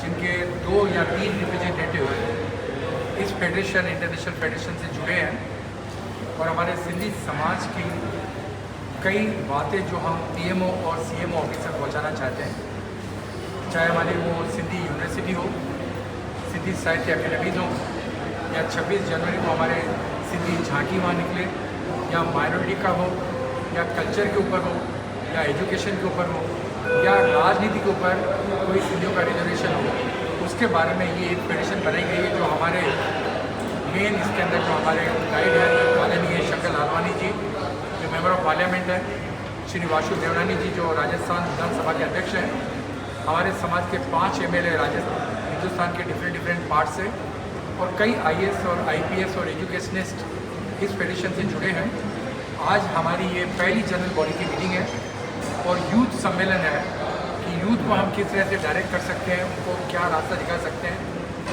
जिनके 2 या 3 रिप्रेजेंटेटिव इस फेडरेशन इंटरनेशनल फेडरेशन से जुड़े हैं और हमारे सिंधी समाज की कई बातें जो हम पीएमओ और सीएमओ ऑफिस तक पहुँचाना चाहते हैं, चाहे हमारी वो सिंधी यूनिवर्सिटी हो, सिंधी साहित्य अकेडमीज हो, या 26 जनवरी को हमारे सिंधी झांकी वहाँ निकले, या माइनॉरिटी का हो, या कल्चर के ऊपर हो, या एजुकेशन के ऊपर हो, या राजनीति के ऊपर कोई सिंधियों का रिजर्वेशन हो, उसके बारे में ये एक फेडरेशन बनाई गई है। जो हमारे मेन इसके अंदर जो हमारे गाइड है माननीय शंकर लालवानी जी, जो मेंबर ऑफ पार्लियामेंट है, श्री वासु देवनानी जी जो राजस्थान विधानसभा के अध्यक्ष हैं, हमारे समाज के 5 MLA राजस्थान हिंदुस्तान के डिफरेंट पार्ट से, और कई IAS और IPS और एजुकेशनिस्ट इस फेडरेशन से जुड़े हैं। आज हमारी ये पहली जनरल बॉडी की मीटिंग है और यूथ सम्मेलन है कि यूथ को हम किस तरह से डायरेक्ट कर सकते हैं, उनको क्या रास्ता दिखा सकते हैं,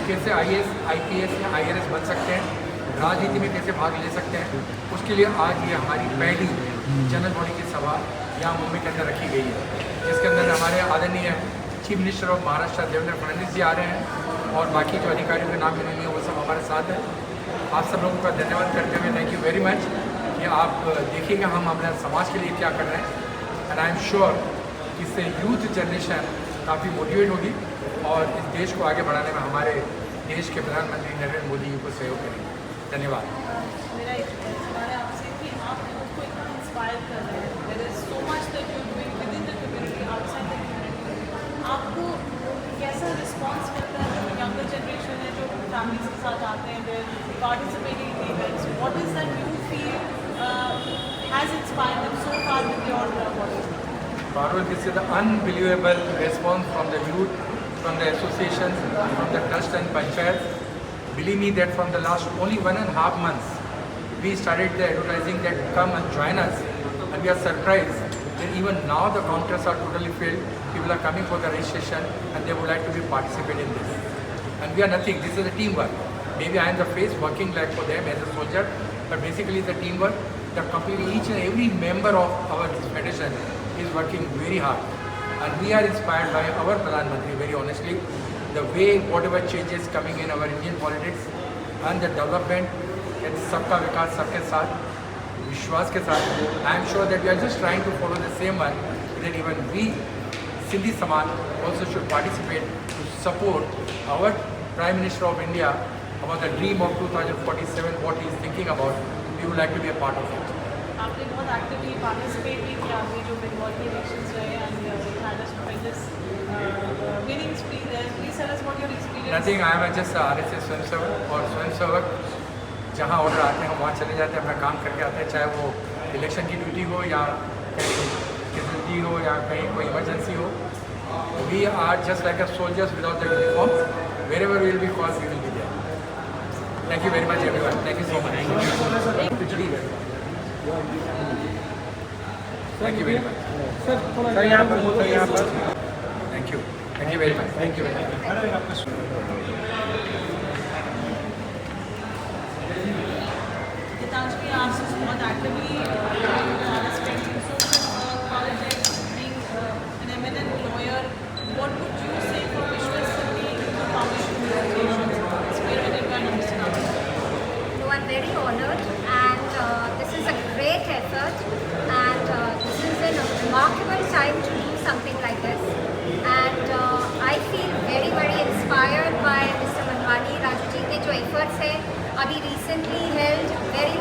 कैसे IAS IPS या IRS बन सकते हैं, राजनीति में कैसे भाग ले सकते हैं। उसके लिए आज ये हमारी पहली जनरल बॉडी की सभा यहाँ मुंबई के अंदर रखी गई है, जिसके अंदर हमारे आदरणीय chief minister of Maharashtra Devendra Fadnavis ji आ रहे हैं और बाकी जो अधिकारियों के नाम भी नहीं है वो सब हमारे साथ हैं। आप सब लोगों का धन्यवाद करते हुए थैंक यू वेरी मच कि आप देखिएगा हम अपने समाज के लिए क्या कर रहे हैं, एंड आई एम श्योर इससे यूथ जनरेशन काफ़ी मोटिवेट होगी और इस देश को आगे बढ़ाने में हमारे देश के प्रधानमंत्री नरेंद्र मोदी जी को सहयोग करेंगे। धन्यवाद। मेरा एक सवाल है आपसे कि आप लोगों को इतना इंस्पायर कर रहे हैं, there is so much that you doing within the community, outside the community, आपको कैसा रिस्पॉन्स मिलता है? जो यंगर जनरेशन है जो फैमिलीज के साथ आते हैं, they're participating in events, what is that you feel has inspired them so far with your body? Parul, this is the unbelievable response from the youth, from the associations, from the trust and panchayats. Believe me that from the last only 1.5 months, we started the advertising that come and join us, and we are surprised that even now the counters are totally filled. People are coming for the registration and they would like to be participate in this. And we are nothing. This is a teamwork. Maybe I am the face working like for them as a soldier, but basically it's a teamwork. The company, each and every member of our federation is working very hard, and we are inspired by our Pradhan Mantri, very honestly, the way whatever changes coming in our Indian politics and the development and सबका विकास सबके साथ विश्वास के साथ, I am sure that we are just trying to follow the same one, that even we Sindhi Samaj also should participate to support our Prime Minister of India about the dream of 2047, what he is thinking about. We would like to be a part of it. आपने बहुत actively participate भी किया आपने जो बंगाल के elections रहे and had a tremendous winning spree there, please tell us what your experience? Nothing, I am just RSS swayamsevak, और स्वयंसेवक जहाँ ऑर्डर आते हैं वहाँ चले जाते हैं, अपना काम करके आते हैं, चाहे वो इलेक्शन की ड्यूटी हो या कहीं ड्यूटी हो या कहीं कोई इमरजेंसी हो। We are just like a soldiers without the uniform, wherever will be called we will be there. Thank you very much everyone, thank you so much. Thank you very much. Sir यहाँ पर Thank you very much. Thank you very much. Gitanjali asked us बहुत actively participating in social politics, being an eminent lawyer. What would you say for Vishwa Sindhi Foundation Associations spearheaded by Mr. Naval? No, I'm very honored, and this is a great effort, and this is a remarkable time to do something like this. And I feel very, very inspired by Mr. Manwani Raju ji के जो efforts है. अभी recently held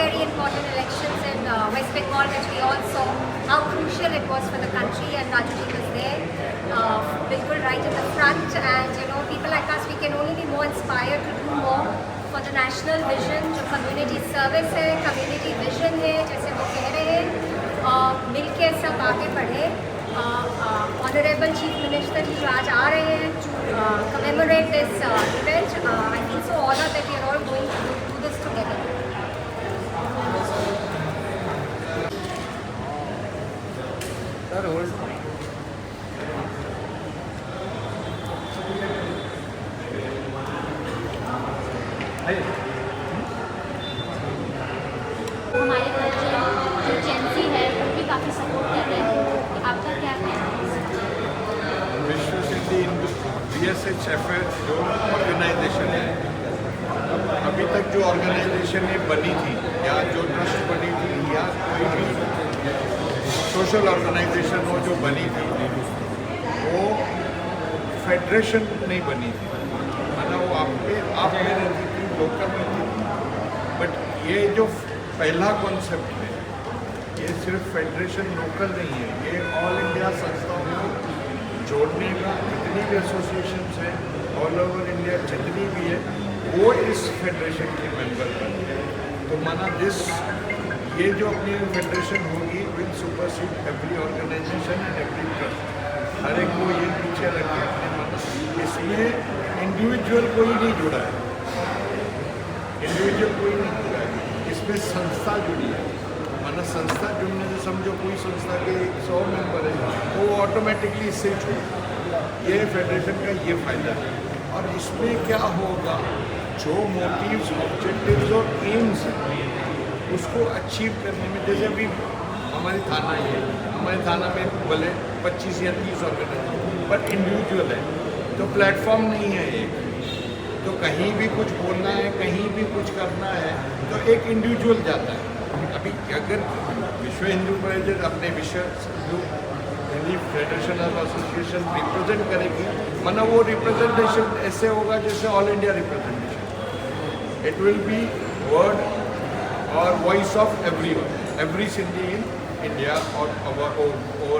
very important elections in West Bengal, which we all saw how crucial it was for the country, and Raju ji was there, बिल्कुल right in the front. And you know, people like us, we can only be more inspired to do more for the national vision, जो community service है, community vision है, जैसे वो कह रहे हैं, मिलके सब आगे बढ़े। Honorable Chief Minister जी जो आज आ रहे हैं to commemorate this event, I feel so honored that we are all going to do this together. हमारे बच्चे जो जेंसी है वो भी काफ़ी सपोर्ट कर रहे हैं, आपका क्या कहना है? BSHFA जो ऑर्गेनाइजेशन है, अभी तक जो ऑर्गेनाइजेशन ये बनी थी या जो ट्रस्ट बनी थी या कोई भी सोशल ऑर्गेनाइजेशन वो जो बनी थी वो फेडरेशन नहीं बनी थी, माना वो आप में रहती थी, लोकल में थी। बट ये जो पहला कॉन्सेप्ट है ये सिर्फ फेडरेशन लोकल नहीं है, ये ऑल इंडिया संस्थाओं को जोड़ने का, जितनी भी एसोसिएशंस हैं ऑल ओवर इंडिया जितनी भी है वो इस फेडरेशन के मेंबर बने। तो माना ये जो अपनी फेडरेशन होगी will supersede every organisation and every trust. हर एक को ये पीछे रखे अपने मन, इसमें इंडिविजुअल कोई नहीं जुड़ा है, इंडिविजुअल कोई नहीं जुड़ा है, इसमें संस्था जुड़ी है। माना संस्था जुड़ने से समझो कोई संस्था के 100 मेंबर है तो वो ऑटोमेटिकली इससे छूट। ये फेडरेशन का ये फायदा है। और इसमें क्या होगा, जो मोटिव्स, ऑब्जेक्टिव्स और एम्स हैं उसको अचीव करने में, जैसे अभी हमारी थाना है, हमारे थाना में भले 25 या 30 ऑर्गेनाइजेशन पर इंडिविजुअल है तो प्लेटफॉर्म नहीं है एक, तो कहीं भी कुछ बोलना है, कहीं भी कुछ करना है तो एक इंडिविजुअल जाता है। अभी अगर विश्व हिंदू परिषद अपने Vishwa Hindu federation of association represent करेगी, माना वो रिप्रेजेंटेशन ऐसे होगा जैसे all India representation. It will be word और voice of every Sindhi in India और ओवर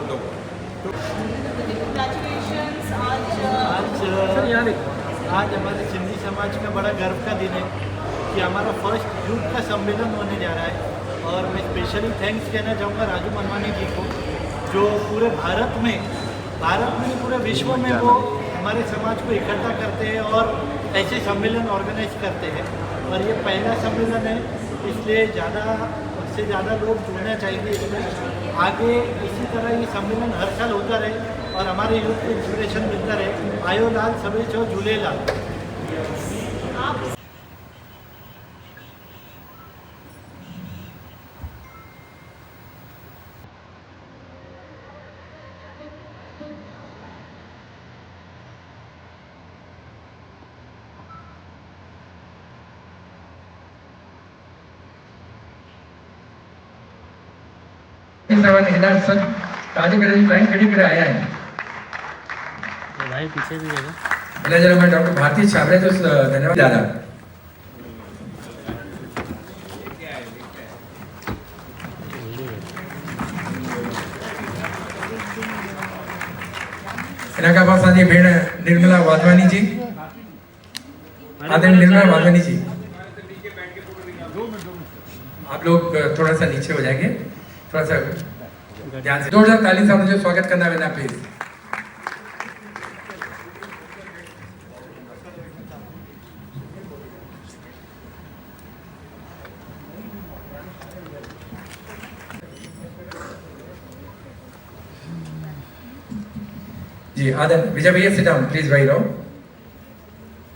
द वर्ल्ड। Congratulations, आज हमारे सिंधी समाज का बड़ा गर्व का दिन है कि हमारा फर्स्ट यूथ का सम्मेलन होने जा रहा है। और मैं स्पेशली थैंक्स कहना चाहूँगा राजू मनवानी जी को, जो पूरे भारत में नहीं पूरे विश्व में वो हमारे समाज को इकट्ठा करते हैं और ऐसे सम्मेलन ऑर्गेनाइज करते हैं। और ये पहला सम्मेलन है, इसलिए ज़्यादा लोग जुड़ना चाहिए इसमें। आगे इसी तरह ये सम्मेलन हर साल होता रहे और हमारे यूथ को इंस्पिरेशन मिलता रहे। आयो लाल सभी छो झूलेलाल। आप आया है भाई पीछे भी देखो। मैनेजर में डॉक्टर भारती छाबड़े तो धन्यवाद दादा। इनका पास आदि भेड़ निर्मला वाधवानी जी, आदरणीय निर्मला वाधवानी जी, आप लोग थोड़ा सा नीचे हो जाएंगे, थोड़ा सा ध्यान से। 2000 ताली से मुझे स्वागत करना है ना प्लीज। जी आदरणीय विजय भैया सिट डाउन प्लीज भाई रहो।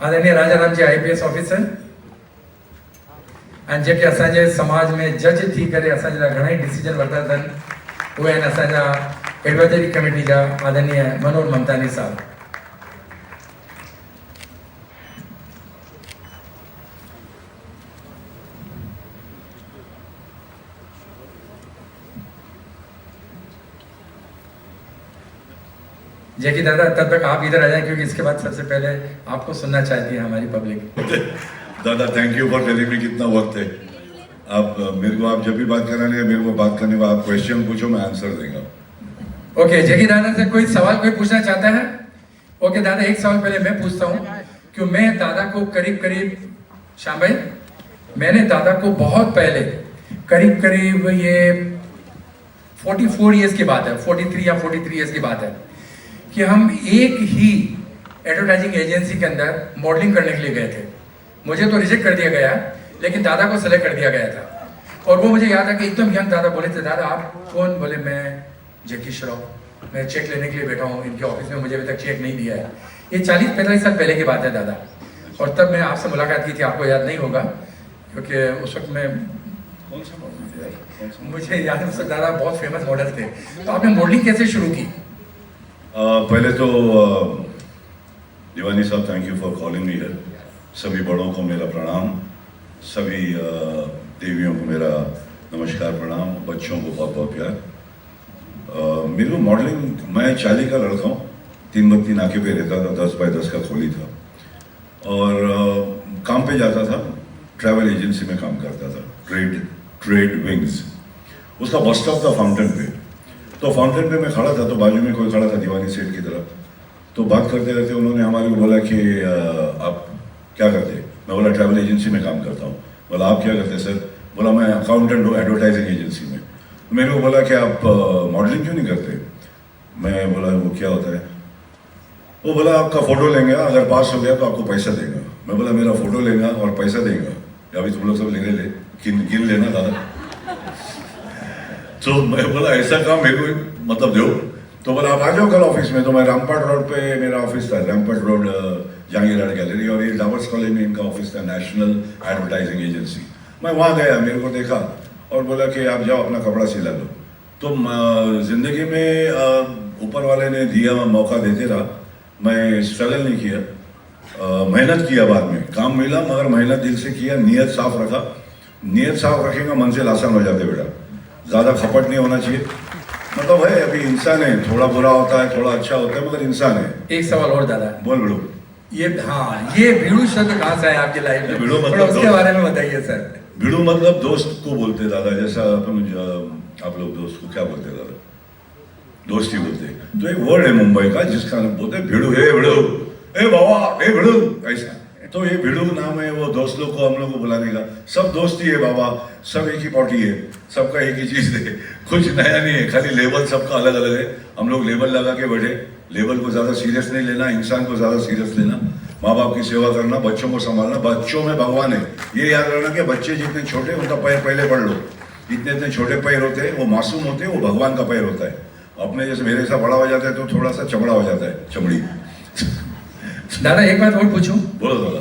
आदरणीय राजाराम जी IPS ऑफिसर ऐं जेके असांजे समाज में जज थी करे असांजा घणेई डिसीजन वरिता अथनि उहे आहिनि असांजा एडवाइजरी कमेटी जा आदरणीय मनोज ममतानी साहब। जेकी दादा तब तक आप इधर आ जाएं क्योंकि इसके बाद सबसे पहले आपको सुनना चाहती है हमारी पब्लिक। दादा thank you for telling me कितना वक्त है। आप मेरे को आप जब भी बात कराने का मेरे को बात करने का आप क्वेश्चन पूछो मैं आंसर देगा। ओके जेकी दादा से कोई सवाल कोई पूछना चाहता है? ओके दादा एक सवाल पहले मैं पूछता हूँ कि मैं दादा को करीब श्याम भाई मैंने दादा को बहुत पहले करीब ये 44 इयर्स की बात है, 43 या 43 इयर्स की बात है कि हम एक ही एडवर्टाइजिंग एजेंसी के अंदर मॉडलिंग करने के लिए गए थे। मुझे तो रिजेक्ट कर दिया गया लेकिन दादा को सेलेक्ट कर दिया गया था। और वो मुझे याद है कि एकदम यंग दादा बोले थे, दादा आप कौन? बोले मैं जैकी श्रॉफ, मैं चेक लेने के लिए बैठा हूँ इनके ऑफिस में, मुझे अभी तक चेक नहीं दिया है। ये 40-45 साल पहले की बात है दादा। और तब मैं आपसे मुलाकात की थी, आपको याद नहीं होगा क्योंकि उस वक्त मैं मुझे याद है उस वक्त दादा बहुत फेमस मॉडल थे। तो आपने मॉडलिंग कैसे शुरू की? पहले तो दीवानी साहब, thank you for calling me here. सभी बड़ों को मेरा प्रणाम, सभी देवियों को मेरा नमस्कार प्रणाम, बच्चों को बहुत बहुत प्यार। मेरे को मॉडलिंग, मैं 40 का लड़का हूँ, 3 बत्ती नाके पे रहता था, 10 बाय 10 का खोली था और काम पे जाता था, ट्रैवल एजेंसी में काम करता था, ट्रेड विंग्स। उसका बस स्टॉप था फाउंटेन पे, तो फाउंटेन पे मैं खड़ा था तो बाजू में कोई खड़ा था दीवानी सेठ की तरफ, तो बात करते रहते उन्होंने हमारे को बोला कि आप क्या करते? मैं बोला ट्रैवल एजेंसी में काम करता हूँ। बोला आप क्या करते सर? बोला मैं अकाउंटेंट हूँ एडवर्टाइजिंग एजेंसी में। मैंने को बोला कि आप मॉडलिंग क्यों नहीं करते? मैं बोला वो क्या होता है? वो बोला आपका फ़ोटो लेंगे, अगर पास हो गया तो आपको पैसा देगा। मैं बोला मेरा फ़ोटो लेगा और पैसा देगा, या अभी तुम लोग सब लेने गिन लेना दादा। तो मैं बोला ऐसा काम मेरे को मतलब दो। तो बोला आप आ जाओ कल ऑफिस में। तो मैं रामपाट रोड पे मेरा ऑफिस था, रामपाट रोड जहांगीर गैलरी, और ये डावर्स कॉलेज में इनका ऑफिस था, नेशनल एडवर्टाइजिंग एजेंसी। मैं वहाँ गया, मेरे को देखा और बोला कि आप जाओ अपना कपड़ा सिला लो। तो ज़िंदगी में ऊपर वाले ने दिया मौका देते रहा, मैं स्ट्रगल नहीं किया, मेहनत किया। बाद में काम मिला मगर मेहनत दिल से किया, नीयत साफ रखा। नीयत साफ रखेगा मंजिल आसान हो जाते बेटा, ज़्यादा खपट नहीं होना चाहिए। मतलब है अभी इंसान है, थोड़ा बुरा होता है थोड़ा अच्छा होता है मगर इंसान है। एक सवाल और दादा, बोल बेड़ो। ये हाँ, ये भिड़ू शब्द कहाँ से आया आपकी लाइफ में? भिड़ू मतलब थोड़ा उसके दोस्त। बारे में बताइए सर। भिड़ू मतलब दोस्त को बोलते दादा, जैसा आप लोग दोस्त को क्या बोलते दादा? दोस्ती बोलते। तो एक वर्ड है मुंबई का जिसका नाम बोलते हैं भिड़ू। हे भिड़ू, ए बाबा, ए भिड़ू, ऐसा। तो ये भिड़ू नाम है वो दोस्त लोग को, हम लोग को बुलाने का। सब दोस्ती है बाबा, सब एक ही पॉटी है, सबका एक ही चीज़ है, कुछ नया नहीं है, खाली लेवल सबका अलग अलग है। हम लोग लेवल लगा के बैठे, लेवल को ज़्यादा सीरियस नहीं लेना, इंसान को ज़्यादा सीरियस लेना, माँ बाप की सेवा करना, बच्चों को संभालना। बच्चों में भगवान है, ये याद रखना कि बच्चे जितने छोटे उनका पैर पहले पढ़ लो। इतने इतने छोटे पैर होते हैं, वो मासूम होते हैं, वो भगवान का पैर होता है। अपने जैसे मेरे साथ बड़ा हो जाता है तो थोड़ा सा चमड़ा हो जाता है, चमड़ी। दादा एक बात और पूछूं? बोलो दादा।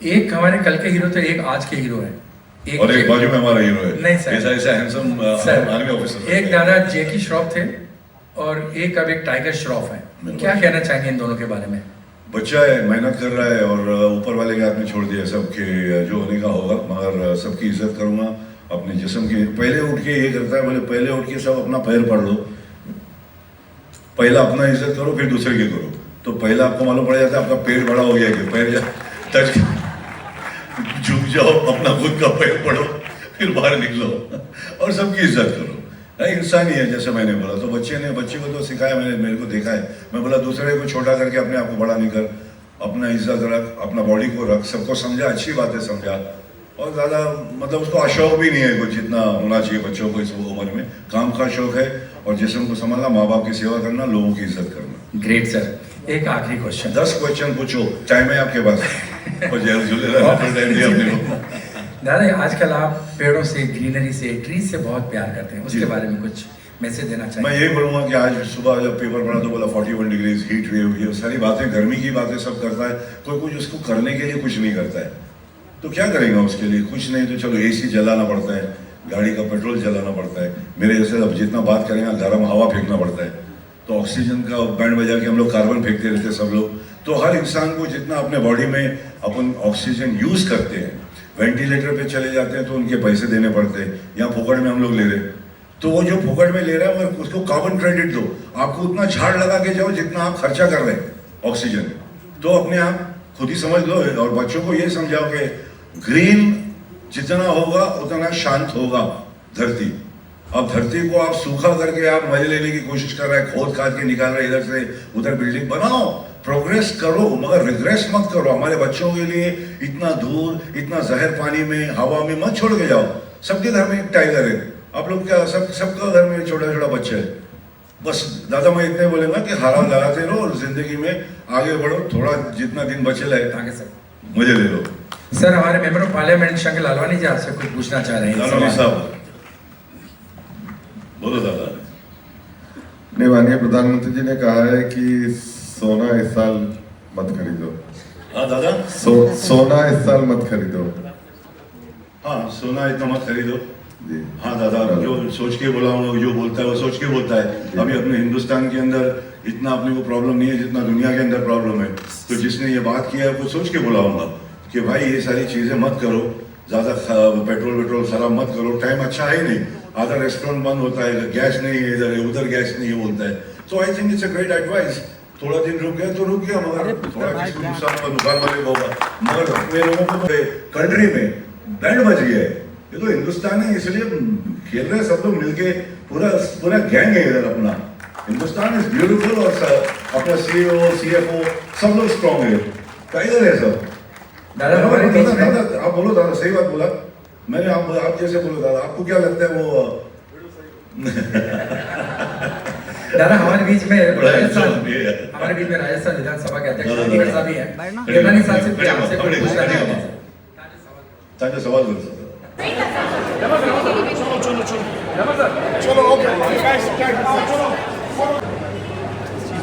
एक हमारे कल के हीरो थे, एक आज के हीरो है, और एक बाजू में हमारा हीरो है। नहीं सर, ऐसा ऐसा हैंडसम सर, आर्मी ऑफिसर। एक दादा जेकी श्रॉफ थे और एक अब एक टाइगर श्रॉफ है। क्या कहना चाहेंगे इन दोनों के बारे में? बच्चा है, मेहनत कर रहा है और ऊपर वाले के हाथ में छोड़ दिया सबके, जो होने का होगा। मगर सबकी इज्जत करूंगा, अपने जिस्म की। पहले उठ के ये करता है, बोले पहले उठ के सब अपना पैर पढ़ लो, पहला अपना इज्जत करो फिर दूसरे की करो। तो पहला आपको मालूम पड़ जाता है आपका पेट बड़ा हो गया कि पैर टच झुक जाओ, अपना खुद का पैर पढ़ो, फिर बाहर निकलो और सबकी इज्जत करो। इंसान ही है, जैसे मैंने बोला। तो बच्चे को तो सिखाया मैंने, मेरे को देखा है। मैं बोला दूसरे को छोटा करके अपने आप को बड़ा नहीं कर, अपना इज्जत रख, अपना बॉडी को रख, सबको समझा, अच्छी बातें समझा। और ज़्यादा मतलब उसको अशौक भी नहीं है कुछ, जितना होना चाहिए बच्चों को इस उम्र में। काम का शौक है और जिस्म को संभालना, माँ बाप की सेवा करना, लोगों की इज्जत करना। Great sir. एक आखिरी क्वेश्चन। 10 क्वेश्चन पूछो, टाइम है आपके पास। और जय झूलेलाल टाइम दिया अपने को। दादा आजकल आप पेड़ों से, ग्रीनरी से, ट्रीज से बहुत प्यार करते हैं, उसके बारे में कुछ मैसेज देना चाहिए? मैं यही बोलूँगा कि आज सुबह जब पेपर पढ़ा तो बोला 41 डिग्रीज हीट वेव, ये सारी बातें, गर्मी की बातें सब करता है कोई, कुछ उसको करने के लिए कुछ नहीं करता है। तो क्या करेगा उसके लिए? कुछ नहीं तो चलो एसी जलाना पड़ता है, गाड़ी का पेट्रोल जलाना पड़ता है। मेरे जैसे अब जितना बात करेंगे गर्म हवा फेंकना पड़ता है, तो ऑक्सीजन का बैंड बजा के हम लोग कार्बन फेंकते रहते हैं सब लोग। तो हर इंसान को जितना अपने बॉडी में अपन ऑक्सीजन यूज़ करते हैं, वेंटिलेटर पे चले जाते हैं तो उनके पैसे देने पड़ते हैं, यहाँ फुकट में हम लोग ले रहे हैं। तो वो जो फुकट में ले रहा है उसको कार्बन क्रेडिट दो, आपको उतना झाड़ लगा के जाओ जितना आप खर्चा कर रहे हैं ऑक्सीजन। तो अपने आप खुद ही समझ लो और बच्चों को ये समझाओ कि ग्रीन जितना होगा उतना शांत होगा धरती। अब धरती को आप सूखा करके आप मजे लेने की कोशिश कर रहे हैं, खोद खाद के निकाल रहे, इधर से उधर बिल्डिंग बनाओ, प्रोग्रेस करो मगर रिग्रेस मत करो। हमारे बच्चों के लिए इतना दूर, इतना जहर पानी में, हवा में मत छोड़ के जाओ। सबके घर में एक टाइगर है, आप लोग क्या सबका घर में छोटा छोटा बच्चा है। बस दादा मैं इतने बोलेगा कि हरा लगाते रहो और जिंदगी में आगे बढ़ो, थोड़ा जितना दिन बचे रहे आगे सर मजे ले लो। सर हमारे member of parliament Shankar Lalwani ji आपसे कुछ पूछना चाह रहे हैं। लालवानी साहब बोलो दादा। नहीं, माननीय प्रधानमंत्री जी ने कहा है कि सोना इस साल मत खरीदो। हाँ दादा। सोना इस साल मत खरीदो। हाँ सोना इतना मत खरीदो जी। हाँ दादा, जो सोच के बोला हूँ, जो बोलता है वो सोच के बोलता है। अभी अपने हिंदुस्तान के अंदर इतना अपने को प्रॉब्लम नहीं है जितना दुनिया के अंदर प्रॉब्लम है। तो जिसने ये बात किया है वो सोच के बुलाऊंगा कि भाई ये सारी चीज़ें मत करो, ज़्यादा पेट्रोल खराब मत करो, टाइम अच्छा है ही नहीं, आधा रेस्टोरेंट बंद होता है, गैस नहीं है, इधर है उधर गैस नहीं है बोलता है। तो I think it's a great advice. थोड़ा दिन रुक गया तो रुक गया, मगर थोड़ा किसी दूसरा दुकान वाले को होगा, मगर अपने लोगों को कंट्री में बैंड बज गया है। ये तो हिंदुस्तान है, इसलिए खेल रहे सब लोग मिलके, पूरा गैंग है इधर अपना। हिंदुस्तान इज ब्यूटीफुल और अपना CEO CFO सब लोग स्ट्रॉन्ग है। इधर है सब। दादा हमारे बीच में दादा आप बोलो, दादा सही बात बोला मैंने, आप जैसे बोलो दादा, आपको क्या लगता है वो दादा हमारे बीच में राजस्थान है। हमारे बीच में राजस्थान विधानसभा के अध्यक्ष अनिल साहब भी हैं। गिरनानी साहब से आपसे कुछ पूछना है। ताकि सवाल कर सकते चलो ओके